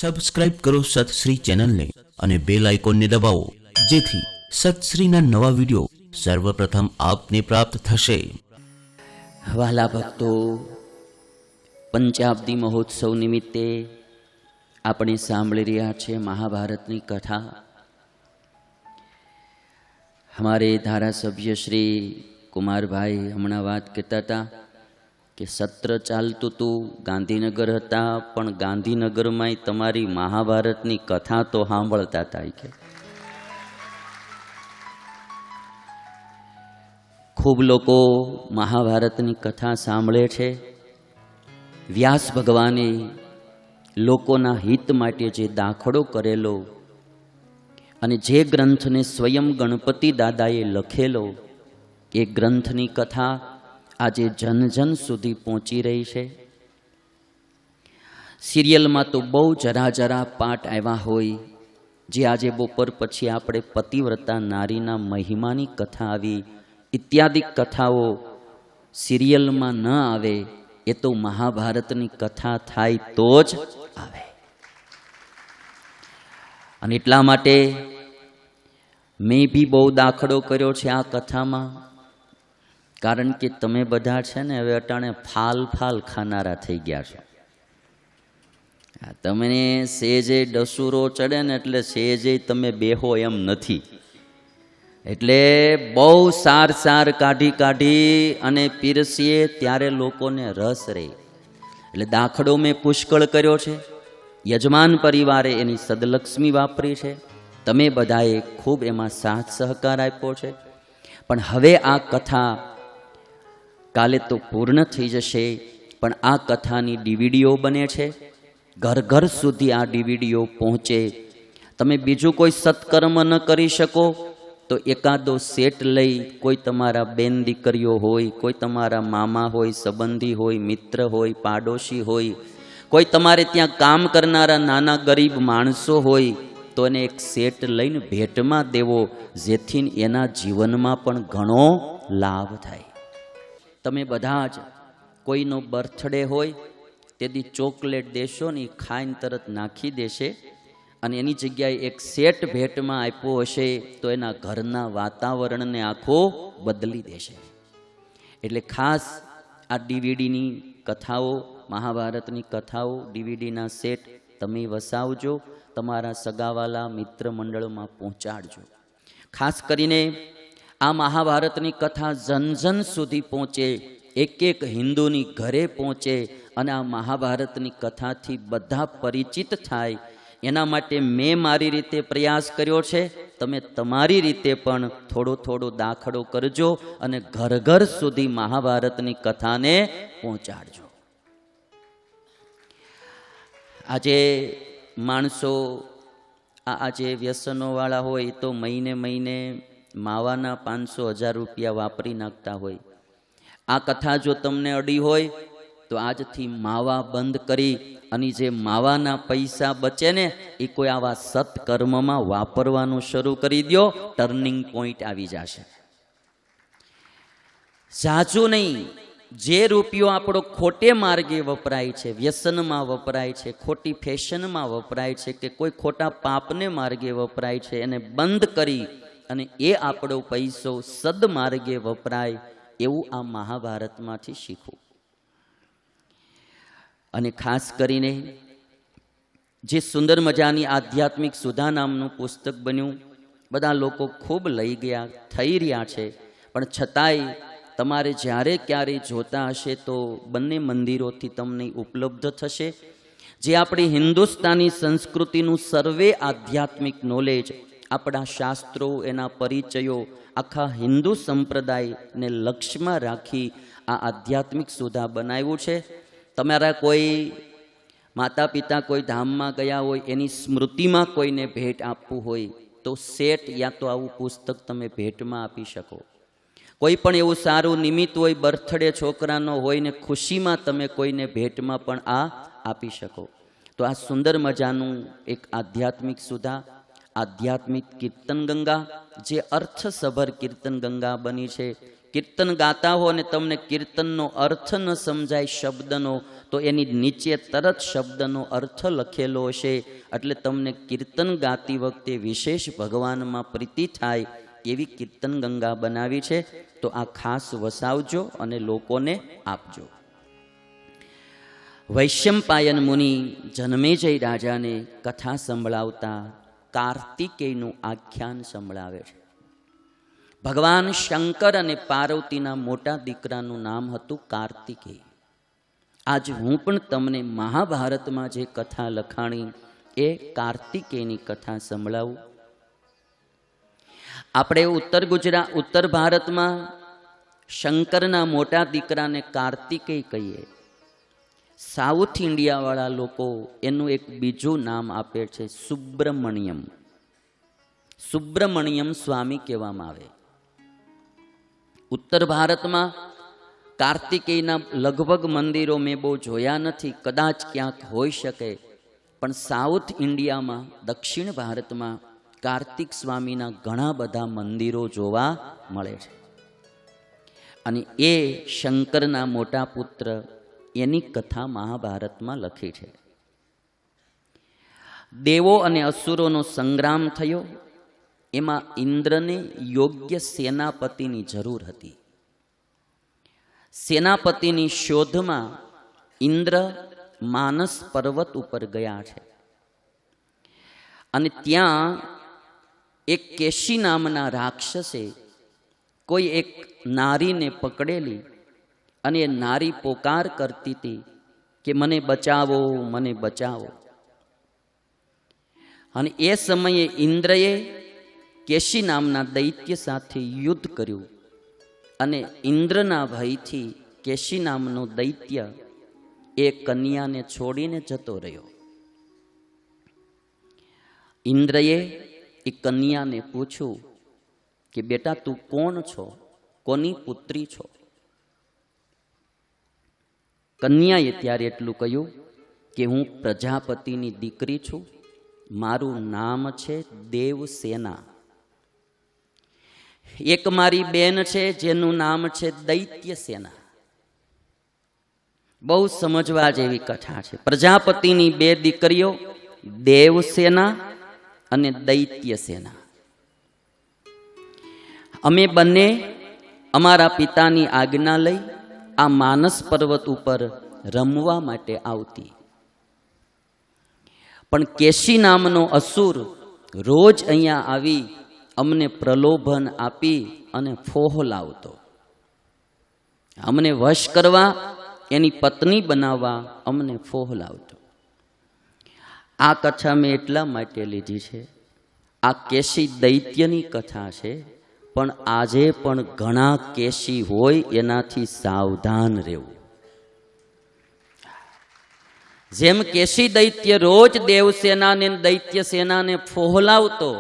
Subscribe કરો સતશ્રી ચેનલને અને બેલ આઇકોનને દબાવો, જેથી સતશ્રીના નવા વિડીયો સર્વપ્રથમ આપને પ્રાપ્ત થશે. વહાલા ભક્તો, પંચાબ્દી મહોત્સવ નિમિત્તે આપણે સાંભળી રહ્યા છે મહાભારતની કથા. हमारे धारासभ्य श्री कुमारभाई हमणा बात कहता था कि सत्र चालतुं तू गांधीनगर हता पण गांधीनगर में तमारी महाभारतनी कथा तो सांभळता था के खूब लोको महाभारतनी कथा सांभळे छे. व्यास भगवाने लोकोना हित माटे जे दाखलो करेलो અને જે ગ્રંથને સ્વયં ગણપતિ દાદાએ લખેલો એ ગ્રંથની કથા આજે જન જન સુધી પહોંચી રહી છે. સિરિયલમાં તો બહુ જરા જરા પાઠ આવ્યા હોય, જે આજે બપોર પછી આપણે પતિવ્રતા નારીના મહિમાની કથા આવી, ઇત્યાદિ કથાઓ સિરિયલમાં ન આવે, એ તો મહાભારતની કથા થાય તો જ આવે. અને એટલા માટે મેં બી બહુ દાખલો કર્યો છે આ કથામાં, કારણ કે તમે બધા છે ને હવે અટાણે ફાલ ફાલ ખાનારા થઈ ગયા છો. તમને સેજે ડસુરો ચડે ને એટલે સેજે તમે બેહો એમ નથી, એટલે બહુ સાર સાર કાઢી કાઢી અને પીરસીએ ત્યારે લોકોને રસ રહે. એટલે દાખલો મેં પુષ્કળ કર્યો છે. યજમાન પરિવારે એની સદલક્ષ્મી વાપરી છે, તમે બધાએ ખૂબ એમાં સાથ સહકાર આપ્યો છે. પણ હવે આ કથા કાલે તો પૂર્ણ થઈ જશે, પણ આ કથાની ડીવીડીઓ બને છે, ઘર ઘર સુધી આ ડીવીડીઓ પહોંચે. તમે બીજું કોઈ સત્કર્મ ન કરી શકો તો એકાદો સેટ લઈ, કોઈ તમારા બેન દીકરીઓ હોય, કોઈ તમારા મામા હોય, સંબંધી હોય, મિત્ર હોય, પાડોશી હોય, કોઈ તમારે ત્યાં કામ કરનારા નાના ગરીબ માણસો હોય, તો એને એક સેટ લઈને ભેટમાં દેવો, જેથી એના જીવનમાં પણ ઘણો લાભ થાય. તમે બધા જ કોઈનો બર્થડે હોય તેથી ચોકલેટ દેશો ને ખાઈને તરત નાખી દેશે, અને એની જગ્યાએ એક સેટ ભેટમાં આપ્યો હશે તો એના ઘરના વાતાવરણને આખો બદલી દેશે. એટલે ખાસ આ ડીવીડીની કથાઓ, મહાભારતની કથાઓ, ડીવીડીના સેટ તમે વસાવજો, તમારા સગાવાલા મિત્ર મંડળમાં પહોંચાડજો. ખાસ કરીને આ મહાભારતની કથા જન જન સુધી પહોંચે, એક એક હિન્દુની ઘરે પહોંચે, અને આ મહાભારતની કથાથી બધા પરિચિત થાય, એના માટે મેં મારી રીતે પ્રયાસ કર્યો છે. તમે તમારી રીતે પણ થોડો થોડો દાખલો કરજો અને ઘર ઘર સુધી મહાભારતની કથાને પહોંચાડજો. આજે માણસો આજે વ્યસનોવાળા હોય તો મહિને મહિને માવાના 500-1000 રૂપિયા વાપરી નાખતા હોય. આ કથા જો તમને અડી હોય તો આજથી માવા બંધ કરી અને જે માવાના પૈસા બચે ને એ કોઈ આવા સત્કર્મમાં વાપરવાનું શરૂ કરી દો, ટર્નિંગ પોઈન્ટ આવી જશે. જાજુ નહીં, જે રૂપિયો આપણો ખોટે માર્ગે વપરાય છે, વ્યસનમાં વપરાય છે, ખોટી ફેશનમાં વપરાય છે, કે કોઈ ખોટા પાપને માર્ગે વપરાય છે, એને બંધ કરી અને એ આપણો પૈસો સદમાર્ગે વપરાય, એવું આ મહાભારતમાંથી શીખવું. અને ખાસ કરીને જે સુંદર મજાની આધ્યાત્મિક સુધા નામનું પુસ્તક બન્યું, બધા લોકો ખૂબ લઈ ગયા, થઈ રહ્યા છે, પણ છતાંય તમારે જ્યારે ક્યારે જોતા હશે તો બંને મંદિરોથી તમને ઉપલબ્ધ થશે. જે આપણી હિન્દુસ્તાની સંસ્કૃતિનું સર્વે આધ્યાત્મિક નોલેજ, આપણા શાસ્ત્રો, એના પરિચયો, આખા હિન્દુ સંપ્રદાયને લક્ષ્યમાં રાખી આ આધ્યાત્મિક સુધા બનાવ્યું છે. તમારા કોઈ માતા પિતા કોઈ ધામમાં ગયા હોય, એની સ્મૃતિમાં કોઈને ભેટ આપવું હોય તો સેટ યા તો આવું પુસ્તક તમે ભેટમાં આપી શકો. કોઈ પણ એવું સારું નિમિત્ત હોય, બર્થડે છોકરાનો હોય ને ખુશીમાં તમે કોઈને ભેટમાં પણ આ આપી શકો. તો આ સુંદર મજાનું એક આધ્યાત્મિક સુધા, આધ્યાત્મિક કીર્તન ગંગા, જે અર્થસભર કીર્તન ગંગા બની છે, કીર્તન ગાતા હો અને તમને કીર્તનનો અર્થ ન સમજાય શબ્દનો, તો એની નીચે તરત શબ્દનો અર્થ લખેલો હશે, એટલે તમને કીર્તન ગાતી વખતે વિશેષ ભગવાનમાં પ્રીતિ થાય એવી કીર્તન ગંગા બનાવી છે. તો આ ખાસ વસાવજો અને લોકોને આપજો. વૈશંપાયન મુનિ જન્મેજય રાજાને કથા સંભળાવતા કાર્તિકેયનું આખ્યાન સંભળાવે છે. ભગવાન શંકર અને પાર્વતીના મોટા દીકરાનું નામ હતું કાર્તિકેય. આજ હું પણ તમને મહાભારતમાં જે કથા લખાણી એ કાર્તિકેયની કથા સંભળાવું. આપણે ઉત્તર ભારતમાં શંકરના મોટા દીકરાને કાર્તિકેય કહીએ. સાઉથ ઇન્ડિયાવાળા લોકો એનું એક બીજું નામ આપે છે સુબ્રમણ્યમ. સુબ્રમણ્યમ સ્વામી કહેવામાં આવે. ઉત્તર ભારતમાં કાર્તિકેયના લગભગ મંદિરો મેં બહુ જોયા નથી, કદાચ ક્યાંક હોઈ શકે, પણ સાઉથ ઇન્ડિયામાં દક્ષિણ ભારતમાં કાર્તિક સ્વામીના ઘણા બધા મંદિરો જોવા મળે છે. અને એ શંકરના મોટા પુત્ર, એની કથા મહાભારતમાં લખી છે. દેવો અને અસુરોનો સંગ્રામ થયો, એમાં ઇન્દ્રને યોગ્ય સેનાપતિની જરૂર હતી. સેનાપતિની શોધમાં ઇન્દ્ર માનસ પર્વત ઉપર ગયા છે. અને ત્યાં એક કેશી નામના રાક્ષસે કોઈ એક નારીને પકડેલી, અને એ નારી પોકાર કરતી હતી કે મને બચાવો, મને બચાવો. અને એ સમયે ઇન્દ્રએ કેશી નામના દૈત્ય સાથે યુદ્ધ કર્યું, અને ઇન્દ્રના ભયથી કેશી નામનો દૈત્ય એ કન્યાને છોડીને જતો રહ્યો. ઇન્દ્રએ એ કન્યાને પૂછ્યું કે બેટા તું કોણ છો, કોની પુત્રી છો? કન્યાએ ત્યારે એટલું કહ્યું કે હું પ્રજાપતિની દીકરી છું, મારું નામ છે દેવસેના. એક મારી બેન છે જેનું નામ છે દૈત્ય સેના. બહુ સમજવા જેવી કથા છે. પ્રજાપતિની બે દીકરીઓ દેવસેના અને દૈત્ય સેના. અમે બંને અમારા પિતાની આજ્ઞા લઈ આ માનસ પર્વત ઉપર રમવા માટે આવતી. પણ કેશી નામનો અસુર રોજ અહીંયા આવી અમને પ્રલોભન આપી અને ફોહલાવતો. અમને વશ કરવા, એની પત્ની બનાવવા અમને ફોહલાવતો. આ કથા મેં એટલા માટે લીધી છે, આ કેશી દૈત્યની કથા છે, પણ આજે પણ ઘણા કેશી હોય, એનાથી સાવધાન રહેવું. જેમ કેશી દૈત્ય રોજ દેવસેનાને દૈત્ય સેનાને ફોહલાવતો,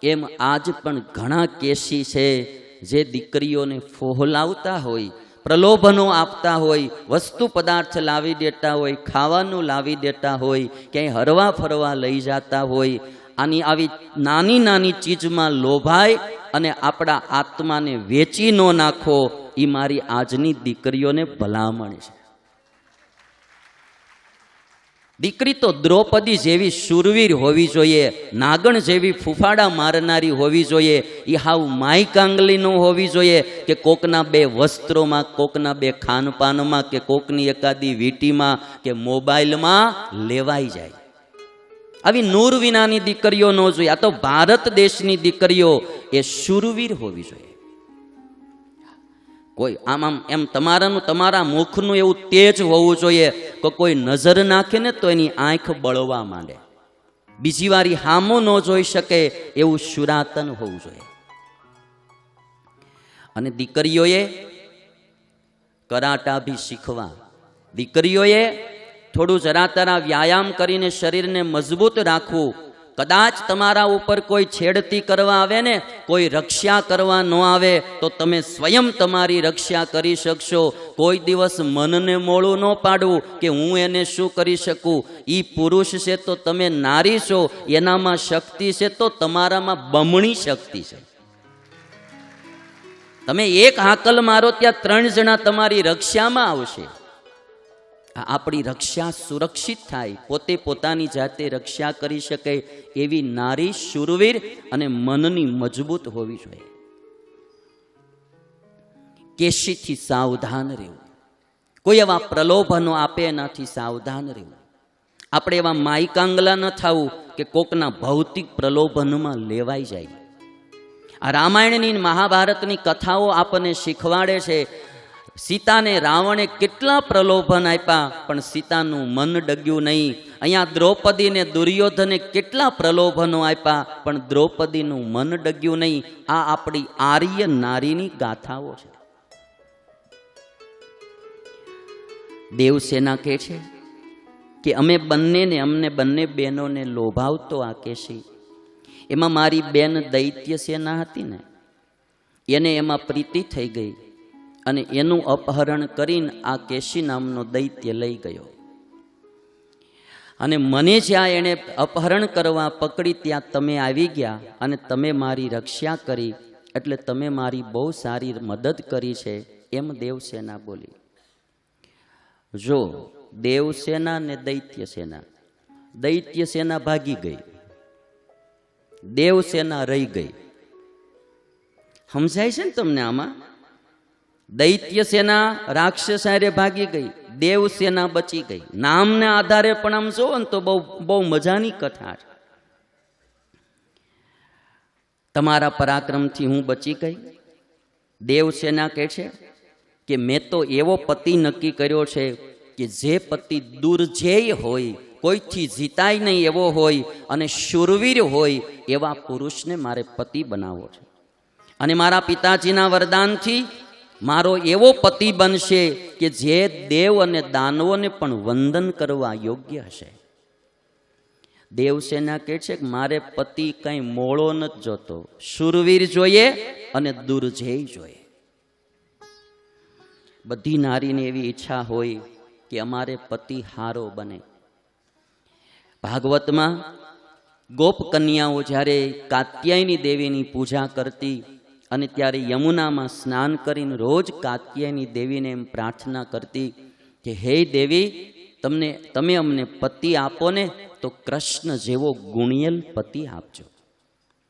એમ આજ પણ ઘણા કેશી છે જે દીકરીઓને ફોહલાવતા હોય, પ્રલોભનો આપતા હોય, વસ્તુ પદાર્થ લાવી દેતા હોય, ખાવાનું લાવી દેતા હોય, ક્યાંય હરવા ફરવા લઈ જતા હોય. આની આવી નાની નાની ચીજમાં લોભાય અને આપણા આત્માને વેચી ન નાખો, એ મારી આજની દીકરીઓને ભલામણ છે. દીકરી તો દ્રૌપદી જેવી શૂરવીર હોવી જોઈએ, નાગણ જેવી ફૂફાડા મારનારી હોવી જોઈએ. એ હાવ માઈ કાંગલી ન હોવી જોઈએ કે કોકના બે વસ્ત્રોમાં, કોકના બે ખાનપાનમાં, કે કોકની એકાદી વીંટીમાં કે મોબાઈલમાં લેવાઈ જાય. આવી નૂર વિનાની દીકરીઓ ન જોઈએ. આ તો ભારત દેશની દીકરીઓ એ શૂરવીર હોવી જોઈએ. કોઈ આમ એમ તમારા મુખનું એવું તેજ હોવું જોઈએ કે કોઈ નજર નાખે ને તો એની આંખ બળવા માંડે, બીજી વાર હામો ન જોઈ શકે એવું શુરાતન હોવું જોઈએ. અને દીકરીઓએ કરાટા ભી શીખવા, દીકરીઓએ થોડું જરા તરા વ્યાયામ કરીને શરીરને મજબૂત રાખવું. કદાચ તમારા ઉપર કોઈ છેડતી કરવા આવે ને, કોઈ રક્ષા કરવા ન આવે, તો તમે સ્વયં તમારી રક્ષા કરી શકશો. કોઈ દિવસ મનને મોળું ન પાડવું કે હું એને શું કરી શકું. એ પુરુષ છે તો તમે નારી છો, એનામાં શક્તિ છે તો તમારામાં બમણી શક્તિ છે. તમે એક હાકલ મારો ત્યાં 3 જણા તમારી રક્ષામાં આવશે. આપણી રક્ષા સુરક્ષિત થાય, પોતે પોતાની જાતે રક્ષા કરી શકે એવી નારી શૂરવીર અને મનની મજબૂત હોવી જોઈએ. કેશીથી સાવધાન રહેવું, કોઈ એવા પ્રલોભનો આપે એનાથી સાવધાન રહેવું. આપણે એવા માયકાંગલા ન થવું કે કોકના ભૌતિક પ્રલોભનમાં લેવાઈ જાય. આ રામાયણની મહાભારતની કથાઓ આપણને શીખવાડે છે. સીતાને રાવણે કેટલા પ્રલોભન આપ્યા પણ સીતાનું મન ડગ્યું નહીં. અહીંયા દ્રૌપદીને દુર્યોધને કેટલા પ્રલોભનો આપ્યા પણ દ્રૌપદીનું મન ડગ્યું નહીં. આ આપણી આર્ય નારીની ગાથાઓ છે. દેવસેના કહે છે કે અમને બંને બહેનોને લોભાવતો આ કેશી, એમાં મારી બેન દૈત્ય સેના હતી ને, એને એમાં પ્રીતિ થઈ ગઈ અને એનું અપહરણ કરીને આ કેશી નામનો દૈત્ય લઈ ગયો. અને મને જ્યાં એણે અપહરણ કરવા પકડી ત્યાં તમે આવી ગયા અને તમે મારી રક્ષા કરી, એટલે તમે મારી બહુ સારી મદદ કરી છે, એમ દેવસેના બોલી. જો દેવસેના ને દૈત્ય સેના ભાગી ગઈ, દેવસેના રહી ગઈ. સમજાય છે ને તમને આમાં? દૈત્ય સેના રાક્ષસ હારે ભાગી ગઈ, દેવસેના બચી ગઈ. નામના આધારે પણ આમ જોવો ને તો બહુ મજાની કથા છે. તમારા પરાક્રમથી હું બચી ગઈ. દેવસેના કહે છે કે મેં તો એવો પતિ નક્કી કર્યો છે કે જે પતિ દુર્જેય હોય, કોઈથી જીતાય નહીં એવો હોય અને શૂરવીર હોય એવા પુરુષને મારે પતિ બનાવવો છે. અને મારા પિતાજીના વરદાનથી મારો એવો પતિ બનશે કે જે દેવ અને દાનવોને પણ વંદન કરવા યોગ્ય હશે. દેવસેના કહે છે કે મારે પતિ કઈ મોળો નથી જોતો, શૂરવીર જોઈએ અને દુર્જેય જોઈએ. બધી નારીને એવી ઈચ્છા હોય કે અમારે પતિ હારો બને. ભાગવતમાં ગોપ કન્યાઓ જ્યારે કાત્યાયની દેવીની પૂજા કરતી અને ત્યારે યમુનામાં સ્નાન કરીને રોજ કાત્યાયની દેવીને એમ પ્રાર્થના કરતી કે હે દેવી, તમે અમને પતિ આપો ને તો કૃષ્ણ જેવો ગુણિયલ પતિ આપજો.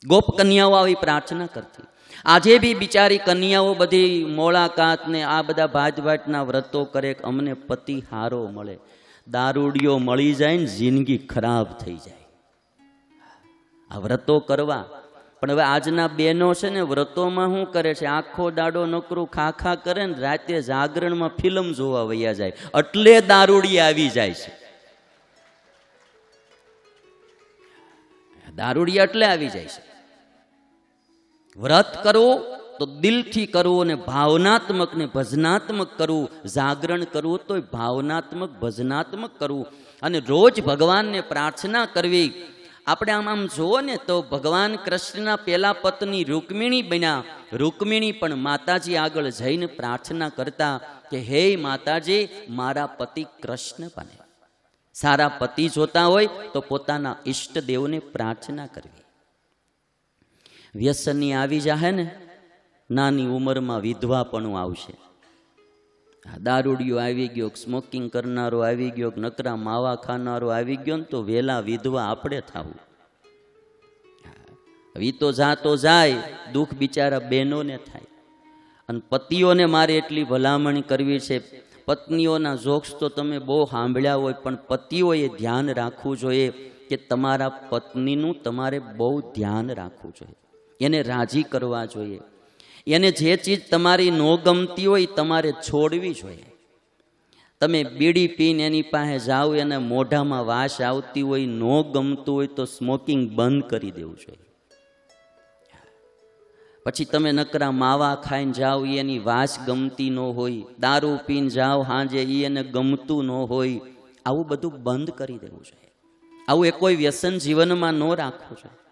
ગોપ કન્યાઓ આવી પ્રાર્થના કરતી. આજે બી બિચારી કન્યાઓ બધી મોળાકાત ને આ બધા ભાતભાતના વ્રતો કરે કે અમને પતિ હારો મળે. દારૂડિયો મળી જાય ને જિંદગી ખરાબ થઈ જાય. આ વ્રતો કરવા, પણ હવે આજના બહેનો છે ને વ્રતોમાં શું કરે છે, આખો દાડો નકરું ખાખા કરે ને રાતે જાગરણમાં ફિલ્મ જોવા વૈયા જાય, એટલે દારૂડી આવી જાય છે. દારૂડી એટલે આવી જાય છે. વ્રત કરવું તો દિલથી કરવું અને ભાવનાત્મક ને ભજનાત્મક કરવું. જાગરણ કરવું તો ભાવનાત્મક ભજનાત્મક કરવું અને રોજ ભગવાનને પ્રાર્થના કરવી. આપણે આમ જોવો ને તો ભગવાન કૃષ્ણના પહેલા પત્ની રૂકમિણી બન્યા. રૂકમિણી પણ માતાજી આગળ જઈને પ્રાર્થના કરતા કે હે માતાજી, મારા પતિ કૃષ્ણ બને. સારા પતિ જોતા હોય તો પોતાના ઈષ્ટદેવને પ્રાર્થના કરવી. વ્યસની આવી જાય ને, નાની ઉંમરમાં વિધવાપણું આવશે. દારૂડિયો આવી ગયો, સ્મોકિંગ કરનારો આવી ગયો, નકરા માવા ખાનારો આવી ગયો ને તો વેલા વિધવા આપણે થવું. ઈ તો જાતો જાય, દુઃખ બિચારા બહેનોને થાય. અને પતિઓને મારે એટલી ભલામણ કરવી છે, પત્નીઓના જોક્સ તો તમે બહુ સાંભળ્યા હોય, પણ પતિઓએ ધ્યાન રાખવું જોઈએ કે તમારા પત્નીનું તમારે બહુ ધ્યાન રાખવું જોઈએ. એને રાજી કરવા જોઈએ. એને જે ચીજ તમારી ન ગમતી હોય તમારે છોડવી જોઈએ. તમે બીડી પીને એની પાસે જાઓ, એને મોઢામાં વાસ આવતી હોય, ન ગમતું હોય તો સ્મોકિંગ બંધ કરી દેવું જોઈએ. પછી તમે નકરા માવા ખાઈને જાઓ, એની વાસ ગમતી ન હોય, દારૂ પીને જાઓ હાંજે, એને ગમતું ન હોય, આવું બધું બંધ કરી દેવું જોઈએ. આવું એ કોઈ વ્યસન જીવનમાં ન રાખવું જોઈએ.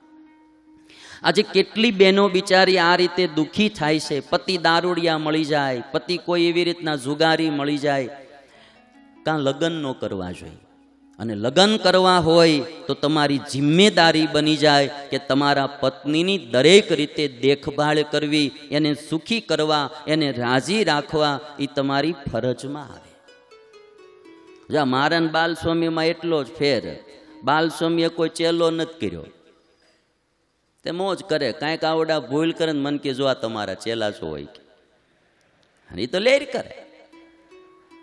આજે કેટલી બહેનો બિચારી આ રીતે દુઃખી થાય છે. પતિ દારૂડિયા મળી જાય, પતિ કોઈ એવી રીતના જુગારી મળી જાય. કાં લગ્ન ન કરવા જોઈએ. અને લગ્ન કરવા હોય તો તમારી જિમ્મેદારી બની જાય કે તમારા પત્નીની દરેક રીતે દેખભાળ કરવી, એને સુખી કરવા, એને રાજી રાખવા, એ તમારી ફરજમાં આવે. જા મારા બાલસ્વામીમાં એટલો જ ફેર, બાલસ્વામીએ કોઈ ચેલો નથી કર્યો, તે મોજ કરે, કાંઈક આવડા ભૂલ કરે ને મન કે જો આ તમારા ચેલા છો હોય, અને એ તો લેર કરે.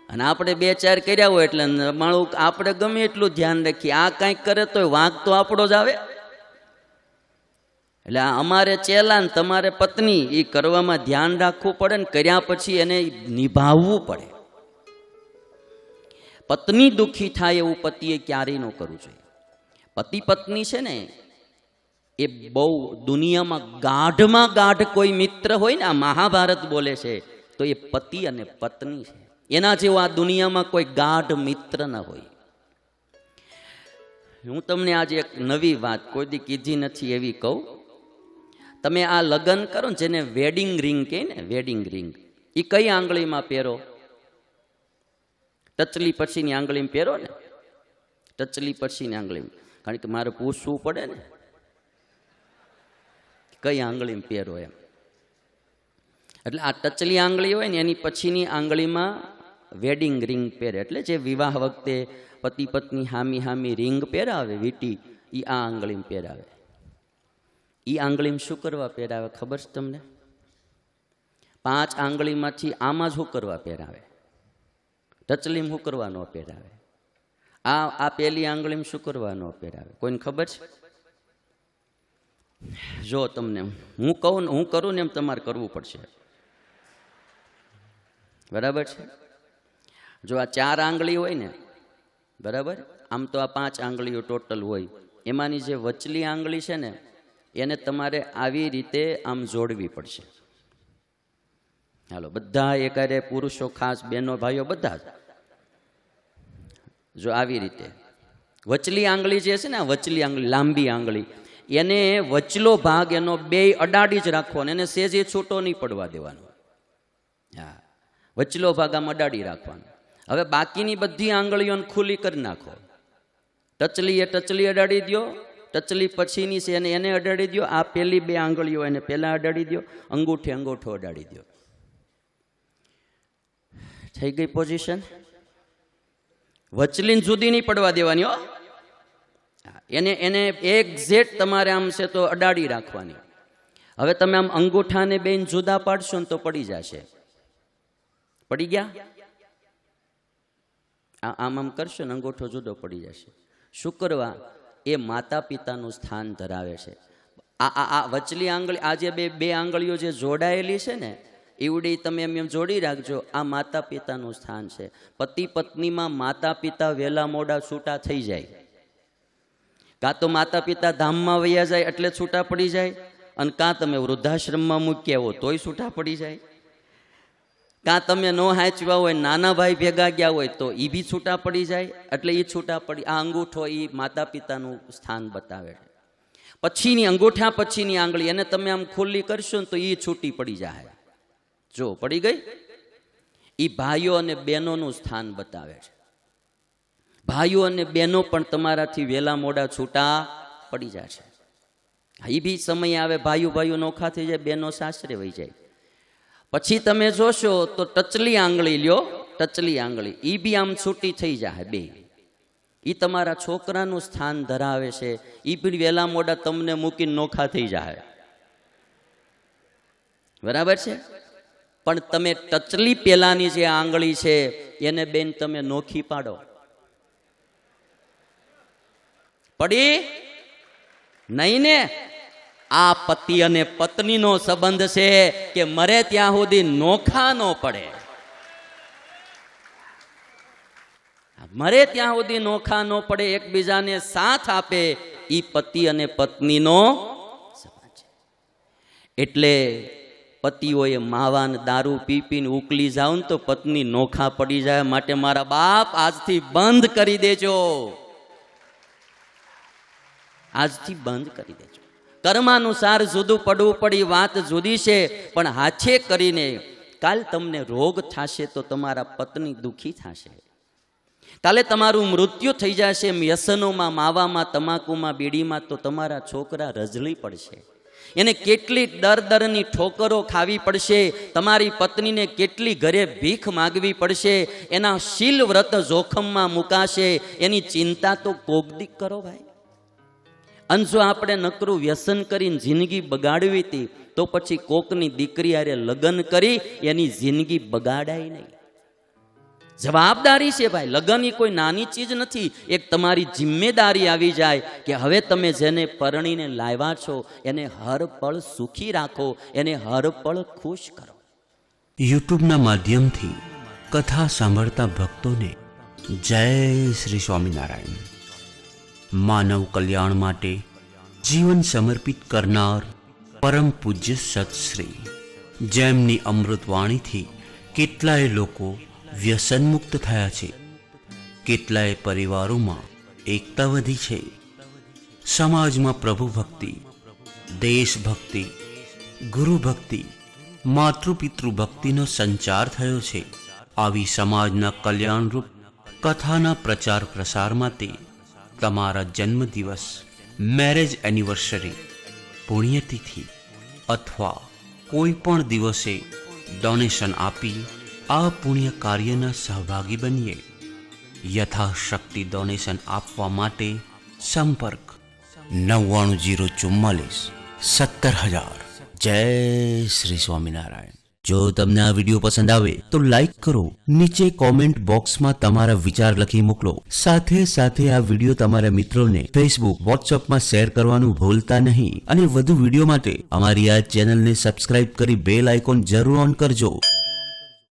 અને આપણે 2-4 કર્યા હોય એટલે માણું આપણે ગમે એટલું ધ્યાન રાખીએ, આ કાંઈક કરે તો વાંક તો આપણો જ આવે. એટલે અમારે ચેલા ને તમારે પત્ની એ કરવામાં ધ્યાન રાખવું પડે ને કર્યા પછી એને નિભાવવું પડે. પત્ની દુઃખી થાય એવું પતિએ ક્યારેય ન કરવું જોઈએ. પતિ પત્ની છે ને એ બહુ દુનિયામાં ગાઢમાં ગાઢ કોઈ મિત્ર હોય ને, આ મહાભારત બોલે છે તો એ પતિ અને પત્ની છે. એના જેવો આ દુનિયામાં કોઈ ગાઢ મિત્ર ન હોય. હું તમને આજે એક નવી વાત કોઈ દી કીધી નથી એવી કહું. તમે આ લગ્ન કરો ને, જેને વેડિંગ રિંગ કહે ને, વેડિંગ રિંગ, એ કઈ આંગળીમાં પહેરો? ટચલી પછીની આંગળીમાં પહેરો ને, ટચલી પછીની આંગળીમાં. કારણ કે મારે પૂછવું પડે ને કઈ આંગળીમાં પહેરો એમ. એટલે આ ટચલી આંગળી હોય ને એની પછીની આંગળીમાં વેડિંગ રિંગ પહેરે. એટલે જે વિવાહ વખતે પતિ પત્ની હામી હામી રિંગ પહેરાવે, વીટી, એ આ આંગળીમાં પહેરાવે. એ આંગળીમાં શું કરવા પહેરાવે ખબર છે તમને? 5 આંગળીમાંથી આમાં જ શું કરવા પહેરાવે? ટચલીમાં શું કરવા ન પહેરાવે? આ પેલી આંગળીમાં શું કરવા ન પહેરાવે? કોઈને ખબર છે? જો તમને હું કહું, હું કરું ને એમ તમારે કરવું પડશે, બરાબર છે? જો આ 4 આંગળી હોય ને, બરાબર, આમ તો આ 5 આંગળીઓ ટોટલ હોય, એમાંની જે વચલી આંગળી છે ને એને તમારે આવી રીતે આમ જોડવી પડશે. હાલો બધા એકારે, પુરુષો ખાસ, બહેનો ભાઈઓ બધા જ, જો આવી રીતે વચલી આંગળી જે છે ને, વચલી આંગળી, લાંબી આંગળી, એને વચલો ભાગ એનો 2 અડાડી જ રાખવાનો, એને સેજે છૂટો નહીં પડવા દેવાનો. હા, વચલો ભાગ આમ અડાડી રાખવાનો. હવે બાકીની બધી આંગળીઓને ખુલ્લી કરી નાખો. ટચલી એ ટચલી અડાડી દો, ટચલી પછીની છે એને અડાડી દો, આ પેલી 2 આંગળીઓ એને પહેલા અડાડી દો, અંગૂઠે અંગૂઠો અડાડી દો. થઈ ગઈ પોઝિશન. વચલીને જુદી નહીં પડવા દેવાની હો, એને એક્ઝેક્ટ તમારે આમ છે તો અડાડી રાખવાની. હવે તમે આમ અંગૂઠાને બેન જુદા પાડશો ને તો પડી જશે. પડી ગયા? આમ આમ કરશો ને અંગૂઠો જુદો પડી જશે. શું કરવા? એ માતા પિતાનું સ્થાન ધરાવે છે. આ વચલી આંગળી, આ જે બે આંગળીઓ જે જોડાયેલી છે ને, એવડી તમે એમ જોડી રાખજો. આ માતા પિતાનું સ્થાન છે. પતિ પત્નીમાં માતા પિતા વહેલા મોડા છૂટા થઈ જાય. કાં તો માતા પિતા ધામમાં વયા જાય એટલે છૂટા પડી જાય, અને કાં તમે વૃદ્ધાશ્રમમાં મૂક્યા હો તોય છૂટા પડી જાય, કાં તમે ન હાંચવા હોય, નાના ભાઈ ભેગા ગયા હોય તો એ બી છૂટા પડી જાય. એટલે એ છૂટા પડી, આ અંગૂઠો એ માતા પિતાનું સ્થાન બતાવે છે. પછીની અંગૂઠા પછીની આંગળી એને તમે આમ ખુલ્લી કરશો ને તો એ છૂટી પડી જાય. જો પડી ગઈ. એ ભાઈઓ અને બહેનોનું સ્થાન બતાવે છે. ભાઈઓ અને બહેનો પણ તમારાથી વહેલા મોડા છૂટા પડી જશે. એ બી સમય આવે, ભાઈઓ નોખા થઈ જાય, બહેનો સાસરે વહી જાય. પછી તમે જોશો તો ટચલી આંગળી લ્યો, ટચલી આંગળી એ બી આમ છૂટી થઈ જાય 2. એ તમારા છોકરાનું સ્થાન ધરાવે છે. એ પણ વહેલા મોડા તમને મૂકીને નોખા થઈ જાય, બરાબર છે? પણ તમે ટચલી પેલાની જે આંગળી છે એને બેન તમે નોખી પાડો, પડી નહીં ને? આ પતિ અને પત્નીનો સંબંધ છે કે મરે ત્યાં સુધી નોખા ન પડે. મરે ત્યાં સુધી નોખા ન પડે, એકબીજાને સાથ આપે, એ પતિ અને પત્નીનો સંબંધ છે. એટલે પતિઓએ માવાન દારૂ પી પીને ઉકલી જાવ ને તો પત્ની નોખા પડી જાય. માટે મારા બાપ આજથી બંધ કરી દેજો, આજથી બંધ કરી દેજો. કર્માનુસાર જુદું પડવું પડી, વાત જુદી છે, પણ હાથે કરીને કાલ તમને રોગ થશે તો તમારા પત્ની દુઃખી થશે. કાલે તમારું મૃત્યુ થઈ જશે વ્યસનોમાં, માવામાં, તમાકુમાં, બીડીમાં, તો તમારા છોકરા રઝળી પડશે. એને કેટલી દરની ઠોકરો ખાવી પડશે, તમારી પત્નીને કેટલી ઘરે ભીખ માગવી પડશે, એના શીલ વ્રત જોખમમાં મુકાશે. એની ચિંતા તો કોકદીક કરો ભાઈ. અને જો આપણે નકરું વ્યસન કરીને જિંદગી બગાડવી હતી, તો પછી કોકની દીકરી હારે લગ્ન કરી એની જિંદગી બગાડાય નહીં. જવાબદારી છે ભાઈ. લગ્ન એ કોઈ નાની ચીજ નથી. એક તમારી જિમ્મેદારી આવી જાય કે હવે તમે જેને પરણીને લાવ્યા છો એને હર પળ સુખી રાખો, એને હર પળ ખુશ કરો. યુટ્યુબના માધ્યમથી કથા સાંભળતા ભક્તોને જય શ્રી સ્વામિનારાયણ. માનવ કલ્યાણ માટે જીવન સમર્પિત કરનાર પરમ પૂજ્ય સત્શ્રી, જેમની અમૃતવાણીથી કેટલાય લોકો વ્યસનમુક્ત થયા છે, કેટલાય પરિવારોમાં એકતા વધી છે, સમાજમાં પ્રભુ ભક્તિ, દેશભક્તિ, ગુરુ ભક્તિ, માતૃપિતૃ ભક્તિનો સંચાર થયો છે. આવી સમાજના કલ્યાણરૂપ કથાના પ્રચાર પ્રસાર માટે તમારા જન્મદિવસ, મેરેજ એનિવર્સરી, પુણ્યતિથિ અથવા કોઈ પણ દિવસે ડોનેશન આપી આ પુણ્ય કાર્યના સહભાગી બનીએ. યથાશક્તિ ડોનેશન આપવા માટે સંપર્ક 9904 17000. જય શ્રી સ્વામિનારાયણ. જો તમને આ વિડીયો પસંદ આવે તો લાઈક કરો, નીચે કોમેન્ટ બોક્સમાં તમારા વિચાર લખી મોકલો. સાથે સાથે આ વિડીયો તમારા મિત્રોને ફેસબુક, વોટ્સઅપમાં શેર કરવાનું ભૂલતા નહીં. અને વધુ વિડીયો માટે અમારી આ ચેનલને સબસ્ક્રાઇબ કરી બેલ આઇકોન જરૂર ઓન કરજો.